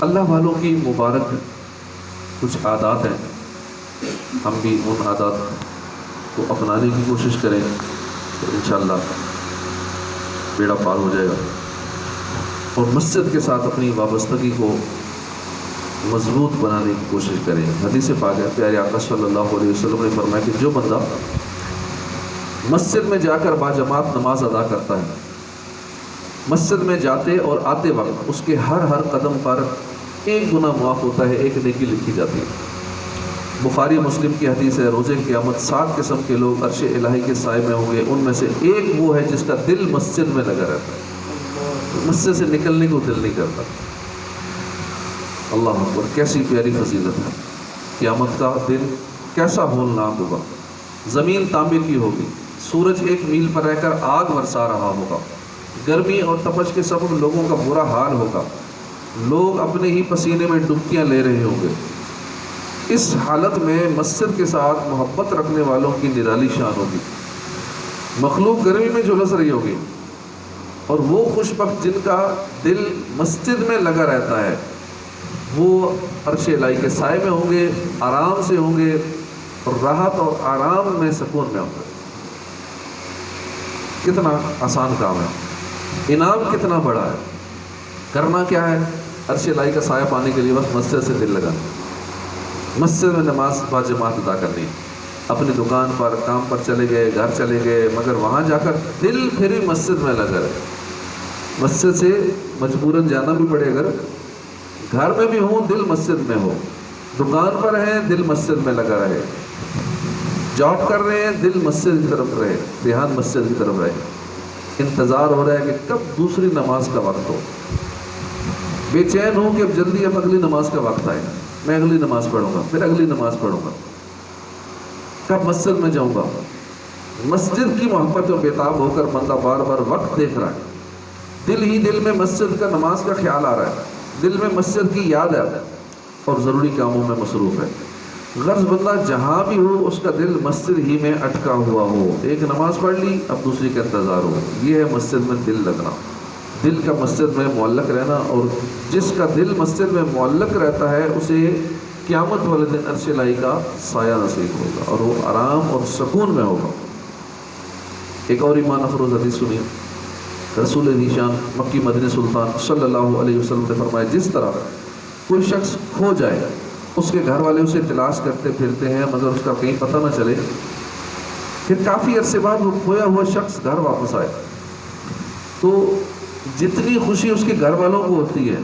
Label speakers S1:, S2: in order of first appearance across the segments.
S1: اللہ والوں کی مبارک کچھ عادات ہیں، ہم بھی ان عادات کو اپنانے کی کوشش کریں تو انشاءاللہ بیڑا پار ہو جائے گا، اور مسجد کے ساتھ اپنی وابستگی کو مضبوط بنانے کی کوشش کریں۔ حدیث پاک ہے، پیارے آقا صلی اللہ علیہ وسلم نے فرمایا کہ جو بندہ مسجد میں جا کر باجماعت نماز ادا کرتا ہے، مسجد میں جاتے اور آتے وقت اس کے ہر قدم پر ایک گناہ معاف ہوتا ہے، ایک نیکی لکھی جاتی ہے۔ بخاری مسلم کی حدیث ہے، روز قیامت 7 قسم کے لوگ عرش الہی کے سائے میں ہوں گے، ان میں سے ایک وہ ہے جس کا دل مسجد میں لگا رہتا ہے، مسجد سے نکلنے کو دل نہیں کرتا۔ اللہ اکبر، کیسی پیاری فضیلت ہے۔ قیامت کا دن کیسا ہولناک ہوگا، زمین تانبے کی ہوگی، سورج 1 میل پر رہ کر آگ برسا رہا ہوگا، گرمی اور تپش کے سبب لوگوں کا برا حال ہوگا، لوگ اپنے ہی پسینے میں ڈبکیاں لے رہے ہوں گے۔ اس حالت میں مسجد کے ساتھ محبت رکھنے والوں کی نرالی شان ہوگی، مخلوق گرمی میں جھلس رہی ہوگی، اور وہ خوش بخت جن کا دل مسجد میں لگا رہتا ہے وہ عرش الہی کے سائے میں ہوں گے، آرام سے ہوں گے، اور راحت اور آرام میں سکون میں ہوں گے۔ کتنا آسان کام ہے، انعام کتنا بڑا ہے۔ کرنا کیا ہے؟ عرش الہی کا سایہ پانے کے لیے بس مسجد سے دل لگانا، مسجد میں نماز باجماعت ادا کرنی، اپنی دکان پر، کام پر چلے گئے، گھر چلے گئے، مگر وہاں جا کر دل پھر بھی مسجد میں لگا رہے۔ مسجد سے مجبوراً جانا بھی پڑے، اگر گھر میں بھی ہوں دل مسجد میں ہو، دکان پر ہیں دل مسجد میں لگا رہے، جاب کر رہے ہیں دل مسجد کی طرف رہے، دھیان مسجد کی طرف رہے، انتظار ہو رہا ہے کہ کب دوسری نماز کا وقت ہو، بے چین ہوں کہ اب جلدی اب اگلی نماز کا وقت آئے، میں اگلی نماز پڑھوں گا، پھر اگلی نماز پڑھوں گا، کب مسجد میں جاؤں گا۔ مسجد کی محبت میں بےتاب ہو کر بندہ بار بار وقت دیکھ رہا ہے، دل ہی دل میں مسجد کا، نماز کا خیال آ رہا ہے، دل میں مسجد کی یاد ہے، اور ضروری کاموں میں مصروف ہے۔ غرض بندہ جہاں بھی ہو اس کا دل مسجد ہی میں اٹکا ہوا ہو، ایک نماز پڑھ لی اب دوسری کا انتظار ہو، یہ ہے مسجد میں دل لگنا، دل کا مسجد میں معلق رہنا۔ اور جس کا دل مسجد میں معلق رہتا ہے اسے قیامت والے دن عرش الہی کا سایہ نصیب ہوگا، اور وہ آرام اور سکون میں ہوگا۔ ایک اور ایمان افروز حدیث سنی، رسول ذیشان مکی مدنی سلطان صلی اللہ علیہ وسلم نے فرمایا، جس طرح کوئی شخص کھو جائے، اس کے گھر والے اسے تلاش کرتے پھرتے ہیں مگر اس کا کہیں پتہ نہ چلے، پھر کافی عرصے بعد وہ کھویا ہوا شخص گھر واپس آئے تو جتنی خوشی اس کے گھر والوں کو ہوتی ہے،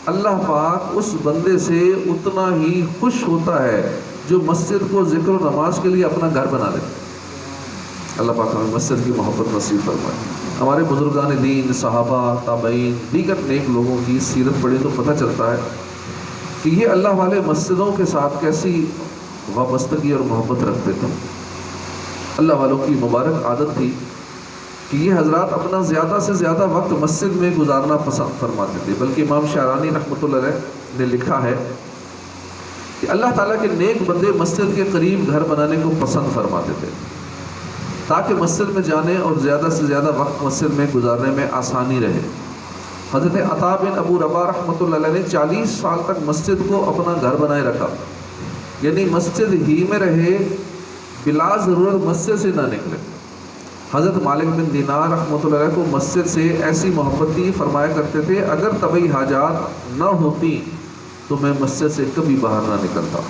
S1: اللہ پاک اس بندے سے اتنا ہی خوش ہوتا ہے جو مسجد کو ذکر و نماز کے لیے اپنا گھر بنا لے۔ اللہ پاک ہمیں مسجد کی محبت نصیب فرمائے۔ ہمارے بزرگان دین، صحابہ، تابعین، دیگر نیک لوگوں کی سیرت پڑھے تو پتہ چلتا ہے کہ یہ اللہ والے مسجدوں کے ساتھ کیسی وابستگی اور محبت رکھتے تھے۔ اللہ والوں کی مبارک عادت تھی کہ یہ حضرات اپنا زیادہ سے زیادہ وقت مسجد میں گزارنا پسند فرماتے تھے، بلکہ امام شعرانی رحمۃ اللہ علیہ نے لکھا ہے کہ اللہ تعالیٰ کے نیک بندے مسجد کے قریب گھر بنانے کو پسند فرماتے تھے تاکہ مسجد میں جانے اور زیادہ سے زیادہ وقت مسجد میں گزارنے میں آسانی رہے۔ حضرت عطا بن ابو رباح رحمۃ اللہ علیہ نے 40 سال تک مسجد کو اپنا گھر بنائے رکھا، یعنی مسجد ہی میں رہے، بلا ضرورت مسجد سے نہ نکلے۔ حضرت مالک بن دینار رحمۃ اللہ علیہ کو مسجد سے ایسی محبت تھی، فرمایا کرتے تھے اگر طبعی حاجات نہ ہوتی تو میں مسجد سے کبھی باہر نہ نکلتا۔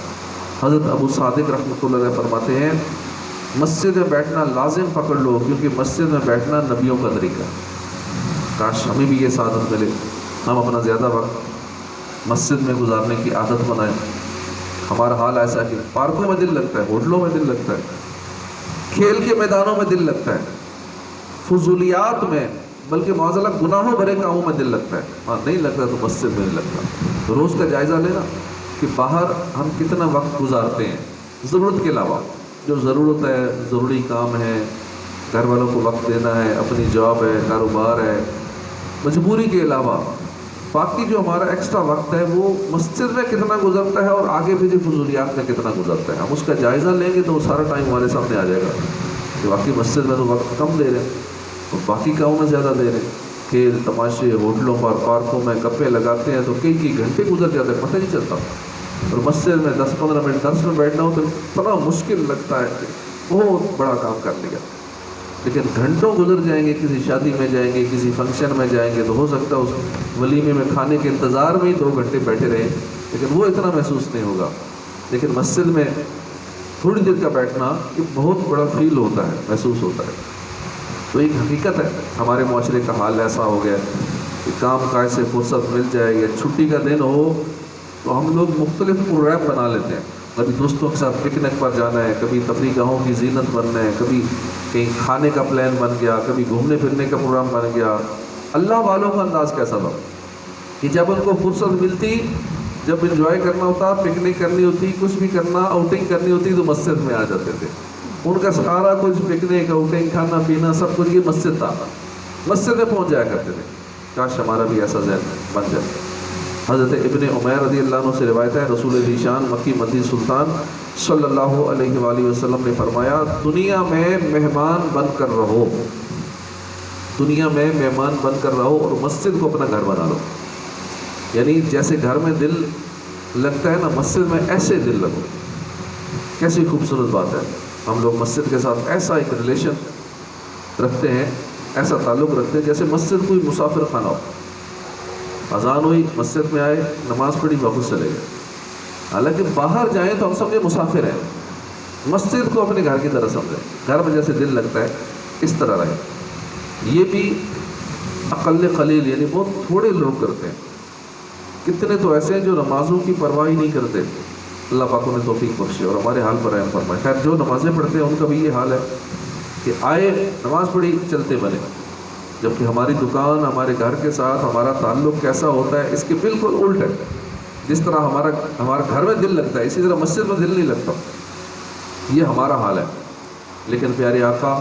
S1: حضرت ابو صادق رحمۃ اللہ علیہ فرماتے ہیں مسجد میں بیٹھنا لازم پکڑ لو، کیونکہ مسجد میں بیٹھنا نبیوں کا طریقہ ہے۔ کاش ہمیں بھی یہ سعادت ملے، ہم اپنا زیادہ وقت مسجد میں گزارنے کی عادت بنائیں۔ ہمارا حال ایسا ہے کہ پارکوں میں دل لگتا ہے، ہوٹلوں میں دل لگتا ہے، کھیل کے میدانوں میں دل لگتا ہے، فضولیات میں، بلکہ معاذ اللہ گناہوں بھرے کاموں میں دل لگتا ہے، ہاں نہیں لگتا تو مسجد میں نہیں لگتا۔ تو روز کا جائزہ لینا کہ باہر ہم کتنا وقت گزارتے ہیں، ضرورت کے علاوہ جو ضرورت ہے، ضروری کام ہے، گھر والوں کو وقت دینا ہے، اپنی جاب ہے، کاروبار ہے، مجبوری کے علاوہ باقی جو ہمارا ایکسٹرا وقت ہے وہ مسجد میں کتنا گزرتا ہے اور آگے بھی جو فضولیات میں کتنا گزرتا ہے، ہم اس کا جائزہ لیں گے تو وہ سارا ٹائم ہمارے سامنے آ جائے گا کہ واقعی مسجد میں تو وقت کم دے رہے ہیں اور باقی کاموں میں زیادہ دے رہے ہیں۔ کھیل تماشے ہوٹلوں پر پارکوں میں گپے لگاتے ہیں تو کئی گھنٹے گزر جاتے ہیں، پتہ نہیں چلتا. اور مسجد میں 10-15 منٹ درس میں بیٹھنا ہو تو اتنا مشکل لگتا ہے کہ بہت بڑا کام کر لیا. لیکن گھنٹوں گزر جائیں گے، کسی شادی میں جائیں گے، کسی فنکشن میں جائیں گے تو ہو سکتا ہے اس ولیمے میں کھانے کے انتظار میں ہی 2 گھنٹے بیٹھے رہیں، لیکن وہ اتنا محسوس نہیں ہوگا. لیکن مسجد میں تھوڑی دیر کا بیٹھنا یہ بہت بڑا فیل ہوتا ہے، محسوس ہوتا ہے. تو ایک حقیقت ہے، ہمارے معاشرے کا حال ایسا ہو گیا کہ کام کاج سے فرصت مل جائے یا چھٹی کا دن ہو تو ہم لوگ مختلف پروگرام بنا لیتے ہیں. کبھی دوستوں کے ساتھ پکنک پر جانا ہے، کبھی تفریح گاہوں کی زینت بننا ہے، کبھی کہیں کھانے کا پلان بن گیا، کبھی گھومنے پھرنے کا پروگرام بن گیا. اللہ والوں کا انداز کیسا تھا کہ جب ان کو فرصت ملتی، جب انجوائے کرنا ہوتا، پکنک کرنی ہوتی، کچھ بھی کرنا، آؤٹنگ کرنی ہوتی تو مسجد میں آ جاتے تھے. ان کا سارا کچھ پکنک آؤٹنگ کھانا پینا سب کچھ یہ مسجد تھا، مسجد میں پہنچ جایا کرتے تھے. کاش ہمارا بھی ایسا ذہن بن جائے. حضرت ابن عمیر رضی اللہ عنہ سے روایت ہے، رسول ذیشان مکی مدنی سلطان صلی اللہ علیہ وآلہ وسلم نے فرمایا، دنیا میں مہمان بن کر رہو، دنیا میں مہمان بن کر رہو اور مسجد کو اپنا گھر بنا لو. یعنی جیسے گھر میں دل لگتا ہے نا، مسجد میں ایسے دل لگو. کیسی خوبصورت بات ہے. ہم لوگ مسجد کے ساتھ ایسا ایک ریلیشن رکھتے ہیں، ایسا تعلق رکھتے ہیں جیسے مسجد کوئی مسافر خانہ ہو. اذان ہوئی، مسجد میں آئے، نماز پڑھی، واپس چلے گئے. حالانکہ باہر جائیں تو ہم سمجھے مسافر ہیں، مسجد کو اپنے گھر کی طرح سمجھیں. گھر میں جیسے دل لگتا ہے اس طرح رہے. یہ بھی اقل قلیل یعنی بہت تھوڑے لوگ کرتے ہیں. کتنے تو ایسے ہیں جو نمازوں کی پرواہ ہی نہیں کرتے. اللہ پاک انہیں توفیق بخشے اور ہمارے حال پر رحم فرمائے. خیر، جو نمازیں پڑھتے ہیں ان کا بھی یہ حال ہے کہ آئے، نماز پڑھی، چلتے بنے. جبکہ ہماری دکان، ہمارے گھر کے ساتھ ہمارا تعلق کیسا ہوتا ہے اس کے بالکل الٹ ہے. جس طرح ہمارا گھر میں دل لگتا ہے، اسی طرح مسجد میں دل نہیں لگتا. یہ ہمارا حال ہے. لیکن پیارے آقا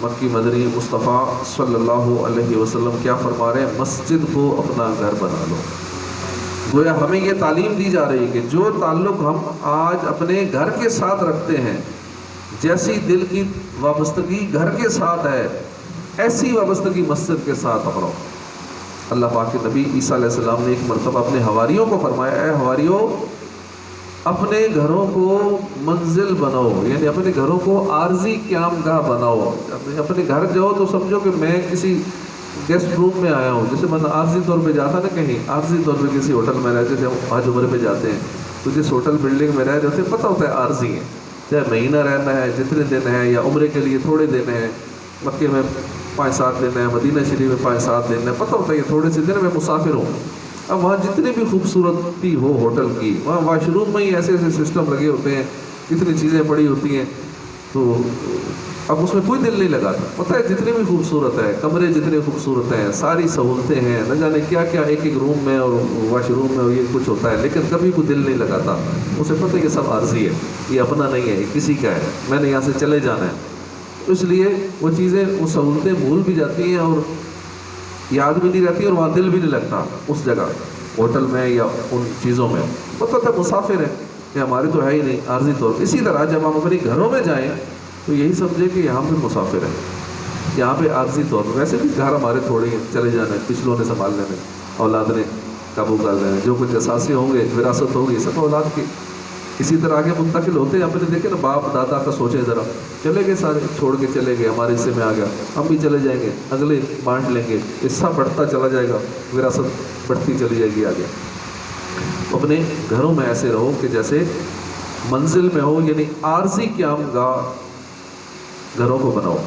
S1: مکی مدنی مصطفیٰ صلی اللہ علیہ وسلم کیا فرما رہے ہیں؟ مسجد کو اپنا گھر بنا لو. گویا ہمیں یہ تعلیم دی جا رہی ہے کہ جو تعلق ہم آج اپنے گھر کے ساتھ رکھتے ہیں، جیسی دل کی وابستگی گھر کے ساتھ ہے، ایسی وابستگی مسجد کے ساتھ اپناؤ. اللہ پاک کے نبی عیسیٰ علیہ السلام نے ایک مرتبہ اپنے حواریوں کو فرمایا، اے حواریوں، اپنے گھروں کو منزل بناؤ، یعنی اپنے گھروں کو عارضی قیام گاہ بناؤ. اپنے گھر جاؤ تو سمجھو کہ میں کسی گیسٹ روم میں آیا ہوں. جیسے میں عارضی طور پہ جاتا نا کہیں، عارضی طور پہ کسی ہوٹل میں رہتے تھے، ہم حج عمرے پہ جاتے ہیں تو جس ہوٹل بلڈنگ میں رہ رہے ہوتے ہیں پتہ ہوتا ہے عارضی ہے، چاہے مہینہ رہنا ہے، جتنے دن ہے، یا عمرے کے لیے تھوڑے دن ہیں، مکے میں 5-7 دن ہے، مدینہ شریف میں 5-7 دن ہے، پتہ ہوتا ہے یہ تھوڑے سے دن میں مسافر ہوں. اب وہاں جتنی بھی خوبصورتی ہو ہوٹل کی، وہاں واش روم میں ہی ایسے ایسے سسٹم لگے ہوتے ہیں، اتنی چیزیں پڑی ہوتی ہیں، تو اب اس میں کوئی دل نہیں لگاتا. پتہ ہے جتنی بھی خوبصورت ہے، کمرے جتنے خوبصورت ہیں، ساری سہولتیں ہیں، نہ جانے کیا کیا ایک ایک روم میں اور واش روم میں یہ کچھ ہوتا ہے، لیکن کبھی کوئی دل نہیں لگاتا. اسے پتہ ہے یہ سب عارضی ہے، یہ اپنا نہیں ہے، یہ کسی کا ہے، میں نے یہاں سے چلے جانا ہے. اس لیے وہ چیزیں، وہ سہولتیں بھول بھی جاتی ہیں اور یاد بھی نہیں رہتی، اور وہاں دل بھی نہیں لگتا اس جگہ ہوٹل میں یا ان چیزوں میں. پتہ تھا مسافر ہے کہ ہمارے تو ہے ہی نہیں، عارضی طور پہ. اسی طرح جب ہم اپنے گھروں میں جائیں تو یہی سمجھے کہ یہاں پہ مسافر ہے، یہاں پہ عارضی طور پر. ویسے بھی گھر ہمارے تھوڑے ہیں، چلے جانا ہے، پچھلوں نے سنبھال لینے، اولاد نے قابو کر لینا، جو کچھ اثاثے ہوں گے، وراثت ہوگی، سب اولاد کی. اسی طرح آگے منتقل ہوتے ہیں. ہم نے دیکھے نا، باپ دادا کا سوچیں ذرا، چلے گئے سارے، چھوڑ کے چلے گئے، ہمارے حصے میں آ گیا، ہم بھی چلے جائیں گے، اگلے بانٹ لیں گے، حصہ بڑھتا چلا جائے گا، وراثت بڑھتی چلی جائے گی آگے. اپنے گھروں میں ایسے رہو کہ جیسے منزل میں ہو، یعنی عارضی قیام گاہ گھروں کو بناؤ.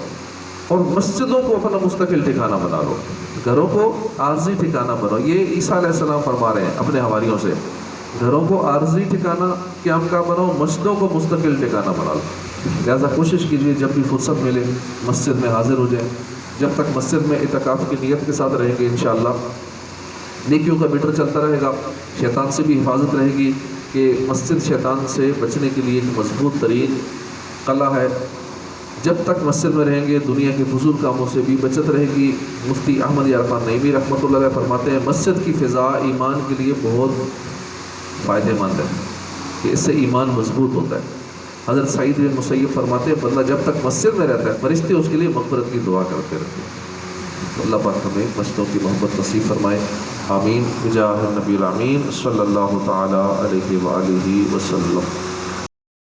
S1: اور مسجدوں کو اپنا مستقل ٹھکانہ بنا لو، گھروں کو عارضی ٹھکانہ بناؤ. یہ عیسیٰ علیہ السلام فرما رہے ہیں اپنے حواریوں سے، گھروں کو عارضی ٹھکانہ قیام گاہ بناؤ، مسجدوں کو مستقل ٹھکانہ بنا لو. لہٰذا کوشش کیجیے جب بھی فرصت ملے مسجد میں حاضر ہو جائیں. جب تک مسجد میں اعتکاف کی نیت کے ساتھ رہیں گے انشاءاللہ نیکیوں کا میٹر چلتا رہے گا. شیطان سے بھی حفاظت رہے گی کہ مسجد شیطان سے بچنے کے لیے ایک مضبوط ترین قلعہ ہے. جب تک مسجد میں رہیں گے دنیا کے فضول کاموں سے بھی بچت رہے گی. مفتی احمد عرفان نعیمی رحمۃ اللہ علیہ فرماتے ہیں، مسجد کی فضا ایمان کے لیے بہت فائدہ مند ہے کہ اس سے ایمان مضبوط ہوتا ہے. حضرت سعید بن مسیب فرماتے ہیں، بندہ جب تک مسجد میں رہتا ہے فرشتے اس کے لیے مغفرت کی دعا کرتے رہتے ہیں. تو اللہ پاک ہمیں مسجدوں کی محبت نصیب فرمائے، آمین بجاہ النبی الامین صلی اللہ تعالی علیہ وآلہ وسلم۔